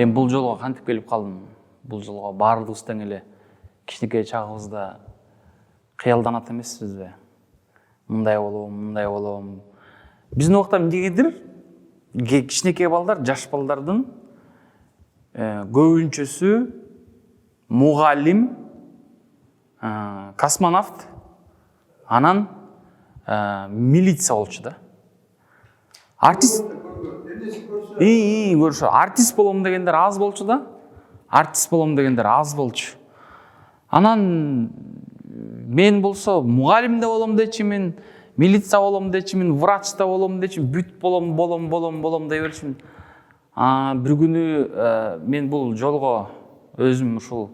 Мен бул жолго кантип келип калдым? Бул жолго баардыгыбыз тең эле кичинекей чагыбызда кыялданат эмеспизби? Мындай болом. Биздин убакта эмнегедир кичинекей балдар, жаш балдардын көбүнчөсү мугалим, космонавт, анан милиция болчу да. Артист көрүшө. Артист болом дегендер аз болчу да. Анан мен болсо мугалим да болом дечимин, милиция болом дечимин, врач да болом дечимин, бүт болом дей берчимин. Бир күнү мен бул жолго өзүм ушул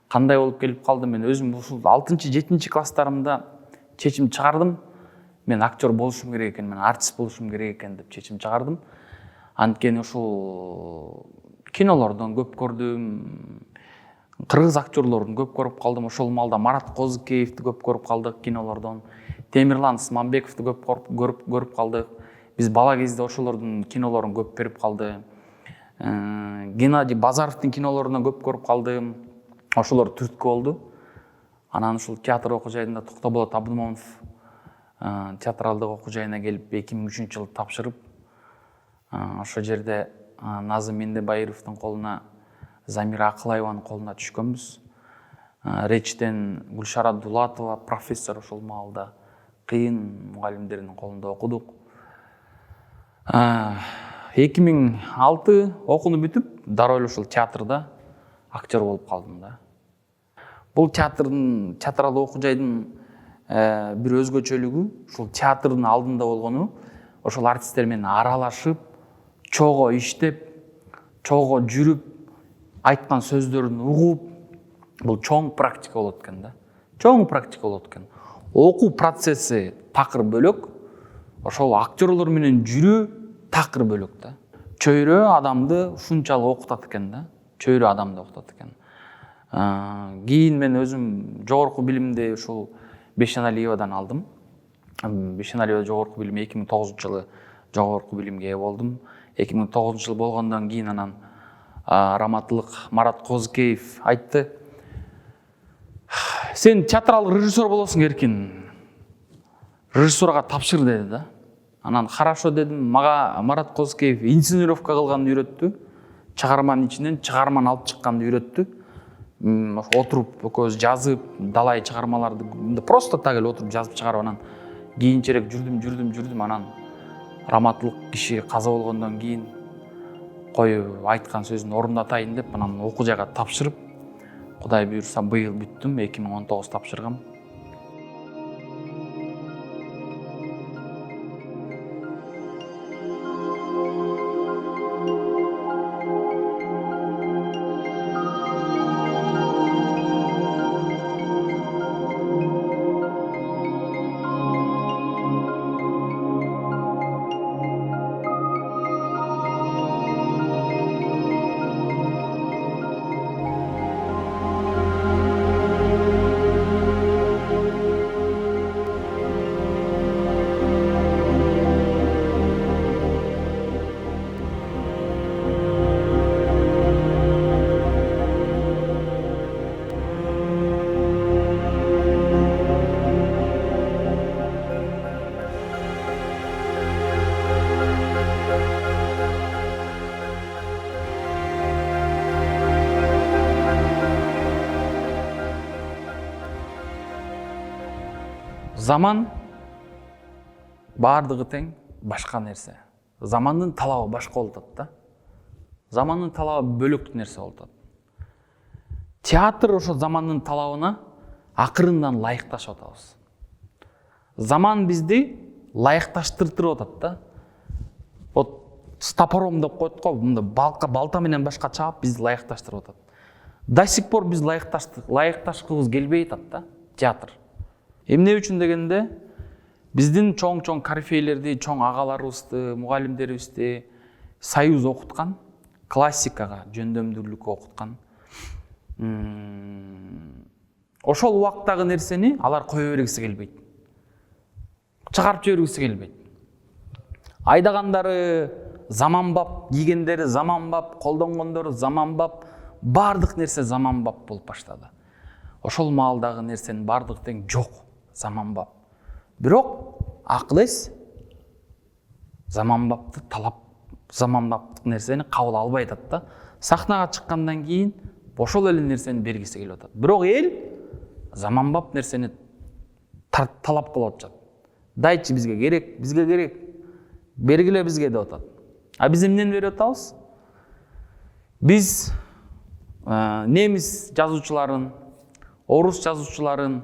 кандай болуп келип калдым, мен өзүм ушул 6-7 класстарымда чечим чыгардым. Мен актер болушум керек экен, мен артист болушум керек экен деп чечим чыгардым. Анткени ушул кинолордон көп көрдүм, кыргыз актерлорун көп көрүп калдым. Ошол маалда Марат Козыкеевди көп көрүп калдык кинолордон, Темирлан Смамбековду көп көрүп калдык. Биз бала кезде ошолордун кинолорун көп берип калды. Геннадий Базаровдун кинолорунан көп көрүп калдым. Ошолор түрткү болду. Анан ушул театр окуу жайында Токтоболот Абдымомунов театралдык окуу жайына келип 2003-жылы тапшырып, ошол жерде Назым Мендебайыровдун колуна, Замира Акылаеванын колуна түшкөнбүз. Речтен Гүлшара Дулатова профессор ошол маалда кыйын мугалимдердин колунда окудук. 2006 окууну бүтүп, дароо эле ушул театрда актер болуп калдым да. Бул театралдык окуу жайдын бир өзгөчөлүгү ушул театрдын алдында болгону, ошол артисттер менен аралашып, чогуу иштеп, чогуу жүрүп, айткан сөздөрүн угуп, бул чоң практика болот экен да. Окуу процесси такыр бөлөк, ошол актерлор менен жүрүү такыр бөлөк да. Чөйрө адамды ушунчалык окутат экен да. Кийин мен өзүм жогорку билимди ушул Бешеналиевадан алдым. Бешеналиева жогорку билим 2009-жылы жогорку билимге ээ болдум. 2009-жылы болгондон кийин анан раматылык Марат Козыкеев айтты: "Сен театралдык режиссер болосуң эркин. Режиссурга тапшыр" деди да. Анан хорошо дедим. Мага Марат Козыкеев инсценировка кылганды үйрөттү. Чыгарманын ичинен чыгарманы алып чыкканды үйрөттү. Отуруп экөөбүз жазып, далай чыгармаларды просто так эле отуруп жазып чыгарып, анан кийинчерээк жүрдүм. Анан раматылык киши каза болгондон кийин коюп айткан сөзүн орундатайын деп, анан окуу жайга тапшырып, Кудай буйруса быйыл бүттүм, 2019 тапшыргам. Заман баардыгы тең, башка нерсе. Замандын талабы башка болуп атат да. Замандын талабы бөлөк нерсе болуп атат. Театр ошо замандын талабына акырындан ылайыкташып атабыз. Заман бизди ылайыкташтыртып атат да. Вот с топором деп коет го, мында балта менен башка чаап бизди ылайыкташтырып атат. До сих пор биз ылайыкташкыбыз келбей атат да, театр. Эмне үчүн дегенде, биздин чоң корифейлерди, чоң агаларыбызды, мугалимдерибизди союз окуткан, классикага, жөндөмдүүлүккө окуткан. Ошол убактагы нерсени алар кое бергиси келбейт. Чыгарып жибергиси келбейт. Айдагандары заманбап, кийгендери заманбап, колдонгондору заманбап, бардык нерсе заманбап болуп баштады. Ошол маалдагы нерсенин бардыгы тең жок, заманбап. Бирок акыл эс заманбапты талап, заманбаптык нерсени кабыл албай атат да. Сахнага чыккандан кийин ошол эле нерсени бергиси келип атат. Бирок эл заманбап нерсени талап кылып атат. Дайчы бизге керек, бергиле бизге деп атат. А биз эмнени берип атабыз? Биз немис жазуучуларын, орус жазуучуларын,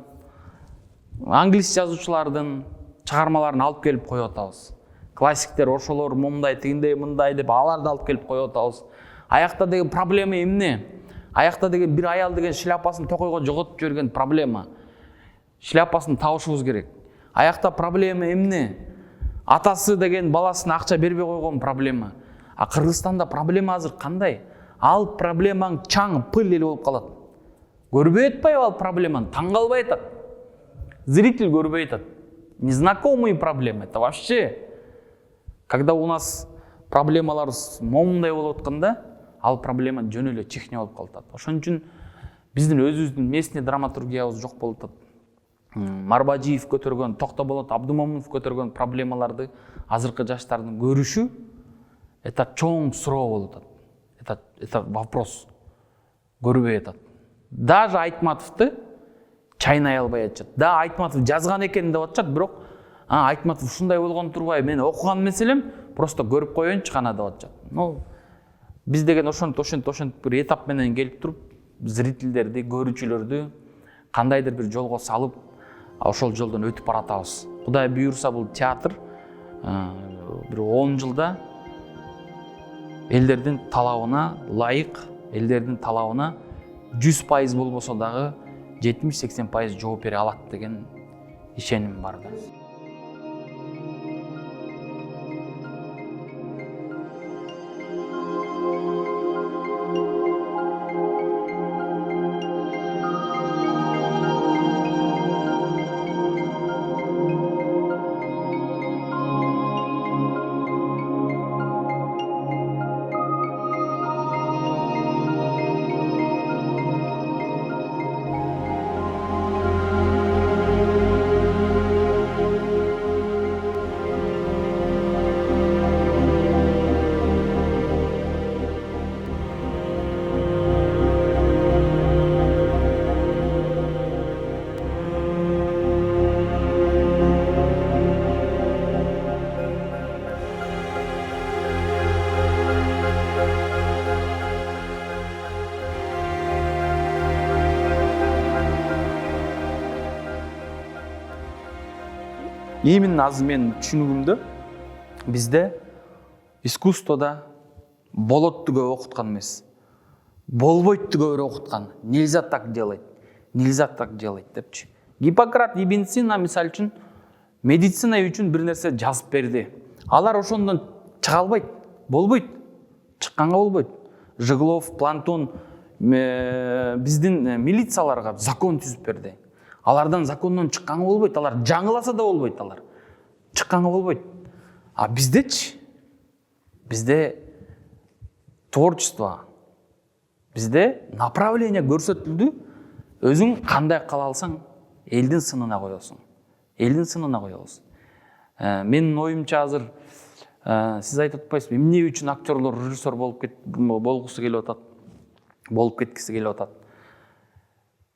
англис жазуучулардын чыгармаларын алып келип коюп атабыз. Классиктер ошолор момундай, тигиндей, мындай деп аларды алып келип коюп атабыз. Аякта деген проблема эмне? Аякта деген бир аял деген шляпасын токойго жоготуп жиберген проблема. Шляпасын табышыбыз керек. Аякта проблема эмне? Атасы деген баласына акча бербей койгон проблема. А Кыргызстанда проблема азыр кандай? Ал проблемаң чаң пыл эле болуп калат. Көрбөй атпайбы ал проблеманы? Таң калбай атат. Зритель көрбөй атат. Незнакомые проблемы. Это вообще, когда у нас проблемалар момундай болуп атканда, ал проблема жөн эле чихне болуп калат. Ошон үчүн биздин өзүбүздүн местный драматургиябыз жок болуп атат. Марбажиев көтөргөн, Токтоболот Абдымомунов көтөргөн проблемаларды азыркы жаштардын көрүшү это чоң суроо болуп атат. Это вопрос. Көрбөй атат. Даже Айтматовду чайнай албай атышат. Да, Айтматов жазган экен деп атышат, бирок Айтматов ушундай болгон турбайбы? Мен окуган меселем просто көрүп коеюнчу гана деп атышат. Биз деген ошентип бир этап менен келип туруп, зрительдерди, көрүүчүлөрдү кандайдыр бир жолго салып, ошол жолдон өтүп баратабыз. Кудай буйурса бул театр бир 10 жылда элдердин талабына ылайык, элдердин талабына 100% болбосо дагы 70-80% жооп бере алат деген ишеним бар да. Именно азыр менин түшүнүгүмдө бизде искусствода болотту көп окуткан эмес, болбойту көбүрөөк окуткан. Нельзя так делать депчи. Гиппократ, Ибн Сина мисалы үчүн медицина үчүн бир нерсе жазып берди. Алар ошондон чыга албайт, болбойт, чыкканга болбойт. Жиглов, Плантон биздин милицияларга закон түзүп берди. Алардан закондон чыкканга болбойт, алар жаңыласа да болбойт, алар чыкканга болбойт. А биздечи? Бизде творчество, бизде направление көрсөтүлдү. Өзүң кандай кыла алсаң, элдин сынына коесуң. Элдин сынына коебуз. Менин оюмча азыр сиз айтып атпайсызбы, эмне үчүн актерлор режиссер болгусу келип атат, болуп кеткиси келип атат.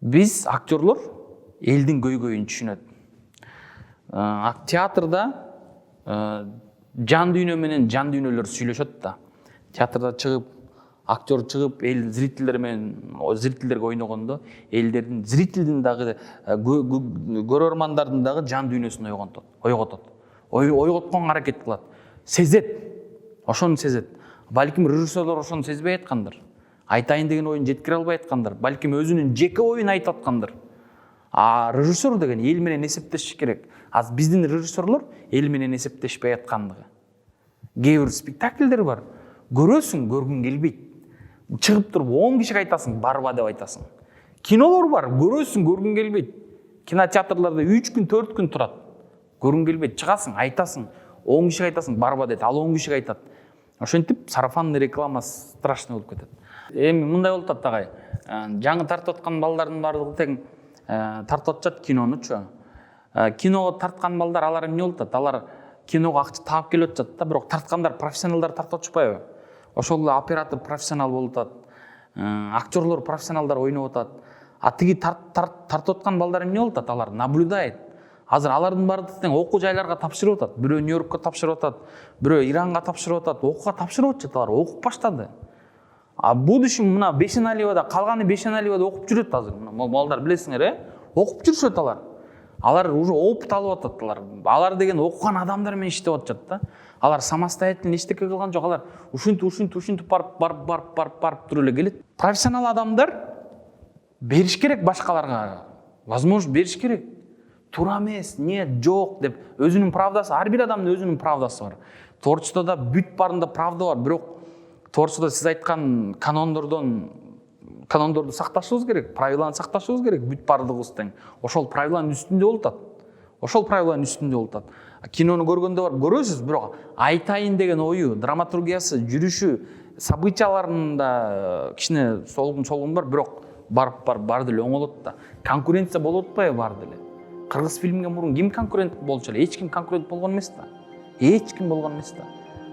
Биз актерлор элдин көйгөйүн түшүнөт. Театрда жан дүйнө менен жан дүйнөлөр сүйлөшөт да. Театрда чыгып, актер чыгып, эл зрительдер менен зрительдерге ойногондо, элдердин, зрительдин дагы көрөрмандардын дагы жан дүйнөсүн ойготот. Ойготконго аракет кылат. Сезет. Ошону сезет. Балким режиссерлор ошону сезбей аткандыр. Айтайын деген оюн жеткире албай аткандыр. Балким өзүнүн жеке оюн айтып аткандыр. А режиссер деген эл менен эсептешиш керек. Az биздин режиссерлор эл менен эсептешпей аткандыгы. Кээ бир спектакльдер бар. Көрөсүң, көргүң келбейт. Чыгып туруп 10 кишиге айтасың, барба деп айтасың. Кинолор бар, көрөсүң, көргүң келбейт. Кинотеатрларда 3 күн, 4 күн турат. Көргүң келбейт, чыгасың, айтасың, 10 кишиге айтасың, барба дейт, ал 10 кишиге айтат. ошентип сарафанный реклама страшный болуп кетет. Эми мындай болуп атат агай, жаңы тартып аткан балдардын баардыгы тең тартып атышат кинонучу. Киного тарткан балдар алар эмне болуп атат? Алар киного акча таап келип атышат да, бирок тарткандар профессионалдар тартып атышпайбы? Ошол эле оператор профессионал болуп атат, актерлор профессионалдар ойноп атат. А тиги тартып аткан балдар эмне болуп атат? Алар наблюдает. Азыр алардын баардыгы тең окуу жайларга тапшырып атат. Бирөө Нью-Йоркко тапшырып атат, бирөө Иранга тапшырып атат, окууга тапшырып атышат, алар окуп баштады. А будущем мына Бешеналивада, калганы Бешеналивада окуп жүрөт азыр. Мына балдар билесиңер, окуп жүрүшөт алар. Алар уже опыт алып атат алар. Алар деген окуган адамдар менен иштеп атышат да. Алар самостоятельно эчтеке кылган жок, алар ушинтип барып туруп эле келет. Профессионал адамдар бериш керек башкаларга. Возможно, бериш керек. Туура эмес, нет, жок деп өзүнүн правдасы, ар бир адамдын өзүнүн правдасы бар. Творчестводо бүт барында правда бар, бирок творчестводо сиз айткан канондорду сакташыбыз керек, правиланы сакташыбыз керек, бүт бардыгыбыз тең. Ошол правиланын үстүндө болуп атат. Кинону көргөндө бар көрөсүз, бирок айтайын деген ою, драматургиясы, жүрүшү, событияларында кичине солгун бар, бирок бар деле оңолот да. Конкуренция болуп атпайбы бар деле. Кыргыз фильмге мурун ким конкурент болчу эле? Эч ким конкурент болгон эмес да.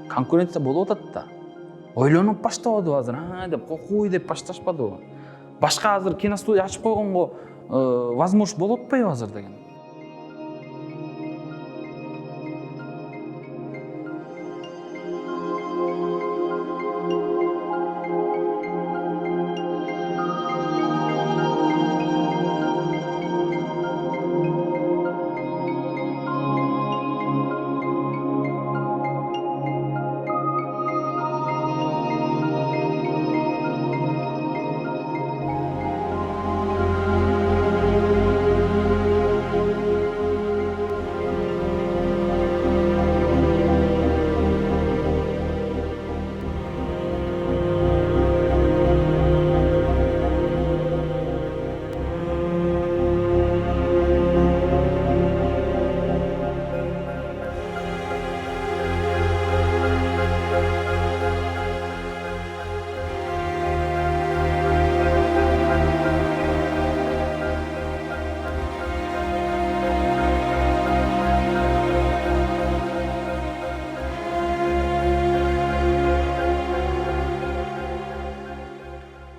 Конкуренция болуп атат да. Ойлонуп баштабадыбы азыр, деп кокуй деп башташпадыбы? Башка азыр киностудия ачып койгонго возможность болуп атпайбы азыр деген.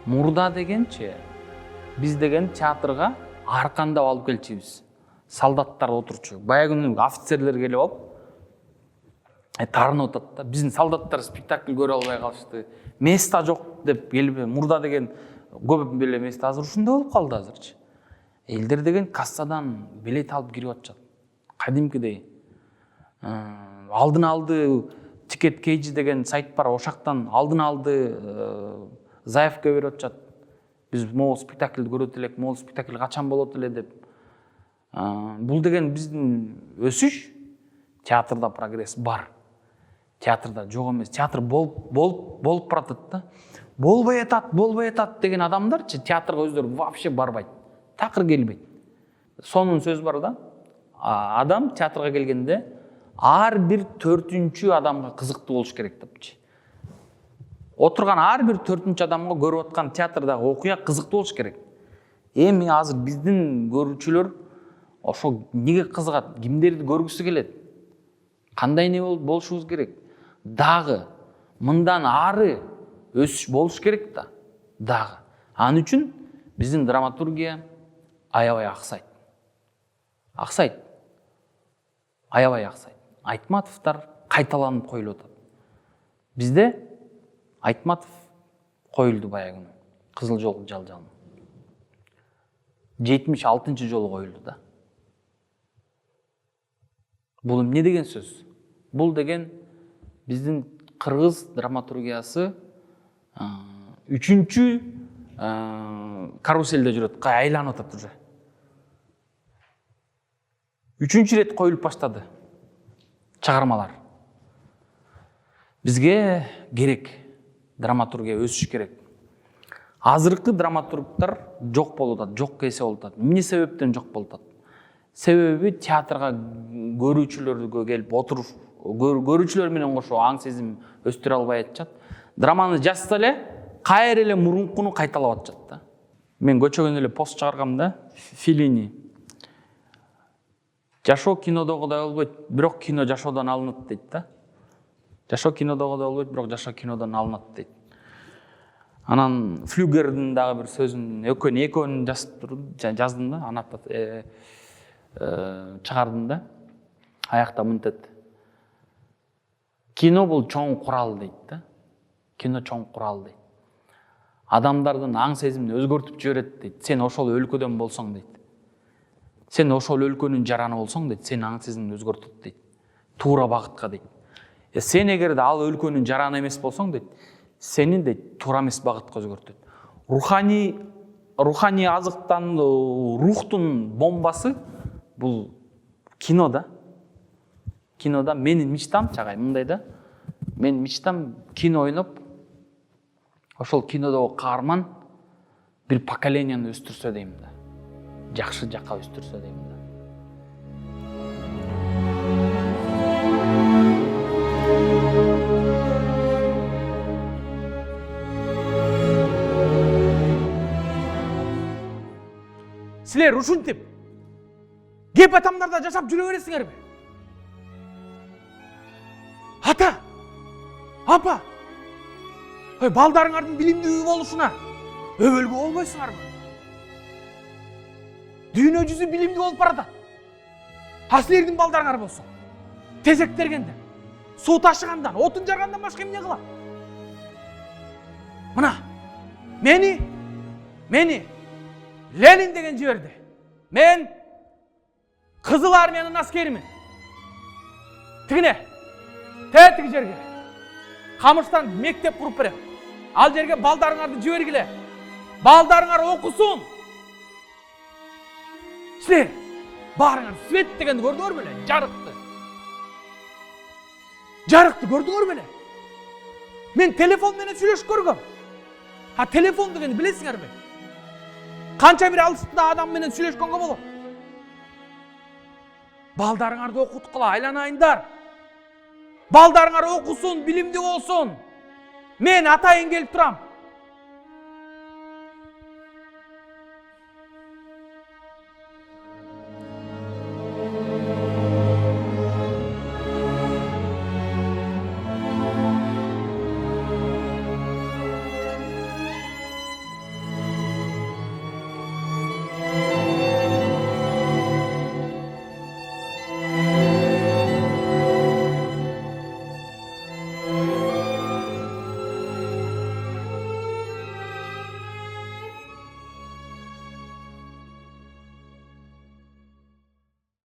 Мурда дегенче, биз деген театрга аркандап алып келчүбүз. Солдаттар отурчу. Баягы күнү офицерлер келип алып, тарынып атат да. Биздин солдаттар спектакль көрө албай калышты. Места жок деп келип, мурда деген көп эле места, азыр ушундай болуп калды азырчы. Элдер деген кассадан билет алып кирип атышат. Кадимкидей. Алдын алды Ticket Cage деген сайт бар, ошактан алдын алды заявка берип атышат. Биз могу спектакльди көрөт элек, могу спектакль качан болот эле деп. Бул деген биздин өсүш, театрда прогресс бар. Театрда жок эмес, театр болуп баратат да. Болбой атат деген адамдарчы театрга өздөрү вообще барбайт. Такыр келбейт. Сонун сөз бар да. Адам театрга келгенде ар бир 4-чү адамга кызыктуу болуш керек депчи. Отурган ар бир 4-чү адамга көрүп аткан театрдагы окуя кызыктуу болуш керек. Эми азыр биздин көрүүчүлөр ошо неге кызыгат, кимдерди көргүсү келет, кандай не болушубуз керек, дагы мындан ары өсүш болуш керек да, дагы. Ан үчүн биздин драматургия аябай аксайт. Аябай аксайт. Айтматовдор кайталанып коюлуп атат. Бизде Айтматов коюлду баягы күнү. Кызыл жол жалжалын. 76-чы жолу коюлду да. Бул эмне деген сөз? Бул деген биздин кыргыз драматургиясы 3-чү каруселде жүрөт, айланып атат уже. 3-чү рет коюлуп баштады чыгармалар. Бизге керек драматургия өсүш керек. Азыркы драматургдар жок болуп атат, жок кесе болуп атат. Эмне себептен жок болуп атат? Себеби театрга көрүүчүлөргө келип көрүүчүлөр менен кошо аң сезим өстүрө албай атышат. Драманы жазса эле кайра эле мурункуну кайталап атышат да. Мен көчөгөн эле пост чыгаргам да, Феллини. Жашоо кинодогудай болбойт, бирок кино жашоодон алынат дейт да. Жашоо кинодогудай болбойт, бирок жашоо кинодон алынат дейт. Анан Флюгердин дагы бир сөзүн экөөнү жаздым да, анап чыгардым да. Аякта мынтет. Кино бул чоң курал дейт да. Кино чоң курал дейт. Адамдардын аң сезимин өзгөртүп жиберет дейт. Сен ошол өлкөдөн болсоң дейт. Сен ошол өлкөнүн жараны болсоң дейт, сен аң сезимиңди өзгөртөт дейт. Туура багытка дейт. Сен эгерде ал өлкөнүн жараны эмес болсоң дейт, сени дейт туура эмес багытка өзгөртөт. Руханий азыктандуу, рухтун бомбасы бул кино да. Кинода менин мечтам чагай мындай да. Мен мечтам кино ойноп, ошол кинодогу каарман бир поколенияны өстүрсө дейм да. Жакшы жакка өстүрсө дейм да. Силер ушинтип гепатамдарда жашап жүрө бересиңерби? Ата, апа, балдарыңардын билимдүү болушуна өбөлгө болбойсуңарбы? Дүйнө жүзү билимдүү болуп баратат. Силердин балдарыңар болсо тезек тергенден, суу ташыгандан, отун жаргандан башка эмне кылат? Мына мени Ленин деген жиберди. Мен Кызыл армиянын аскеримин. Тигине, тетиги жерге камыштан мектеп куруп берем. Ал жерге балдарыңарды жибергиле. Балдарыңар окусун. Силер баарыңар свет дегенди көрдүңөр беле? Жарыкты көрдүңөр беле? Мен телефон менен сүйлөшүп көргөм. Телефон дегенди билесиңерби? Канча бир алыстыкта адам менен сүйлөшкөнгө болот. Балдарыңарды окуткула, айланайындар. Балдарыңар окусун, билимдүү болсун. Мен атайын келип турам.